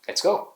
Let's go!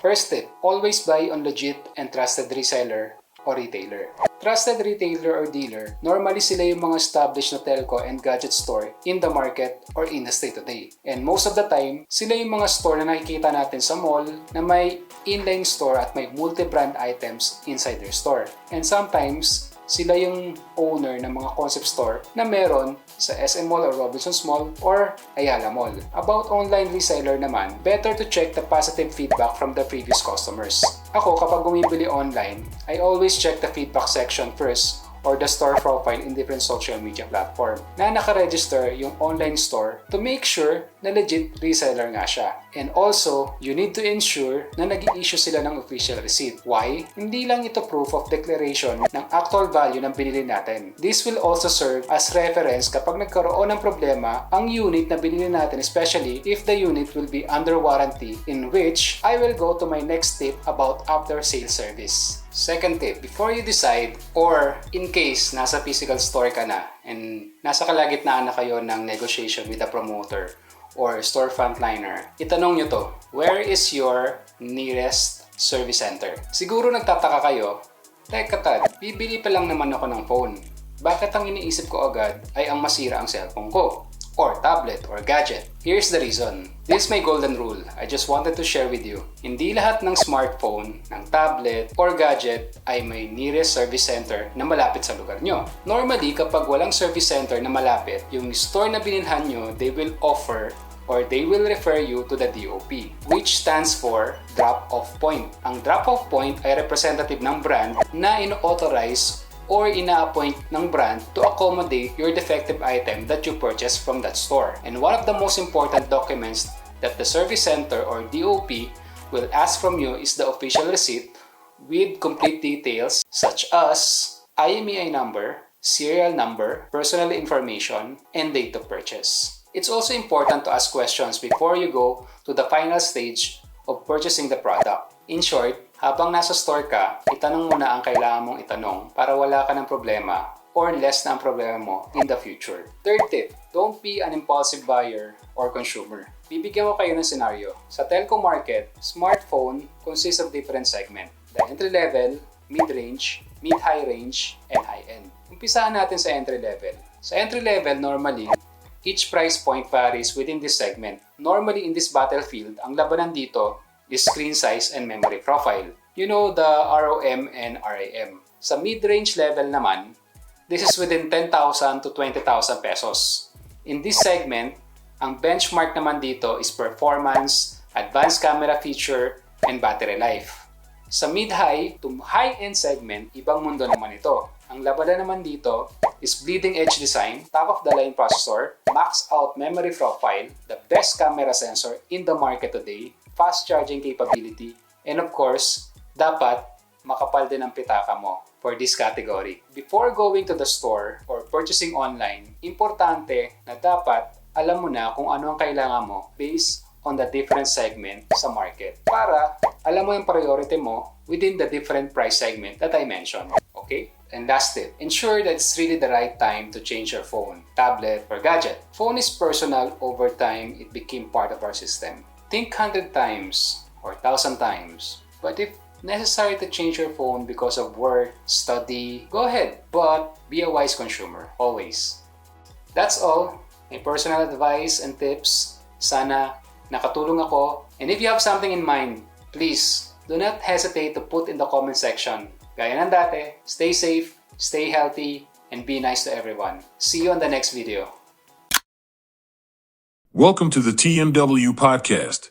First tip, always buy on legit and trusted reseller o retailer. Trusted retailer or dealer, normally sila yung mga established na telco and gadget store in the market or industry today. And most of the time, sila yung mga store na nakikita natin sa mall na may inline store at may multi-brand items inside their store. And sometimes, sila yung owner ng mga concept store na meron sa SM Mall or Robinsons Mall or Ayala Mall. About online reseller naman, better to check the positive feedback from the previous customers. Ako, kapag bumibili online, I always check the feedback section first or the store profile in different social media platform na nakaregister yung online store to make sure na legit reseller nga siya. And also, you need to ensure na nag-i-issue sila ng official receipt. Why? Hindi lang ito proof of declaration ng actual value ng binili natin. This will also serve as reference kapag nagkaroon ng problema ang unit na binili natin, especially if the unit will be under warranty, in which I will go to my next tip about after sales service. Second tip, before you decide or in case nasa physical store ka na and nasa kalagitnaan na kayo ng negotiation with the promoter or store frontliner, itanong nyo to, where is your nearest service center? Siguro nagtataka kayo, teka tad, bibili pa lang naman ako ng phone. Bakit ang iniisip ko agad ay ang masira ang cellphone ko? Or tablet or gadget. Here's the reason. This is my golden rule. I just wanted to share with you. Hindi lahat ng smartphone, ng tablet, or gadget ay may nearest service center na malapit sa lugar nyo. Normally, kapag walang service center na malapit, yung store na binilhan nyo, they will offer or they will refer you to the DOP, which stands for drop-off point. Ang drop-off point ay representative ng brand na ino-authorize or ina-appoint ng brand to accommodate your defective item that you purchased from that store. And one of the most important documents that the service center or DOP will ask from you is the official receipt with complete details such as IMEI number, serial number, personal information, and date of purchase. It's also important to ask questions before you go to the final stage of purchasing the product. In short, habang nasa store ka, itanong mo na ang kailangan mong itanong para wala ka ng problema or less na ang problema mo in the future. Third tip, don't be an impulsive buyer or consumer. Bibigyan ko kayo ng scenario. Sa telco market, smartphone consists of different segments. The entry level, mid-range, mid-high range, and high-end. Umpisahan natin sa entry level. Sa entry level, normally, each price point varies within this segment. Normally, in this battlefield, ang labanan dito is screen size and memory profile. You know the ROM and RAM. Sa mid-range level naman, this is within 10,000 to 20,000 pesos. In this segment, ang benchmark naman dito is performance, advanced camera feature, and battery life. Sa mid-high to high-end segment, ibang mundo naman ito. Ang labanan naman dito is bleeding-edge design, top-of-the-line processor, max-out memory profile, the best camera sensor in the market today, fast charging capability, and of course, dapat makapal din ang pitaka mo for this category. Before going to the store or purchasing online, importante na dapat alam mo na kung ano ang kailangan mo based on the different segment sa market para alam mo yung priority mo within the different price segment that I mentioned. Okay? And last tip, ensure that it's really the right time to change your phone, tablet, or gadget. Phone is personal. Over time, it became part of our system. Think 100 times or 1,000 times. But if necessary to change your phone because of work, study, go ahead. But be a wise consumer, always. That's all. My personal advice and tips. Sana nakatulong ako. And if you have something in mind, please do not hesitate to put in the comment section. Gaya ng dati, stay safe, stay healthy, and be nice to everyone. See you on the next video. Welcome to the TMW podcast.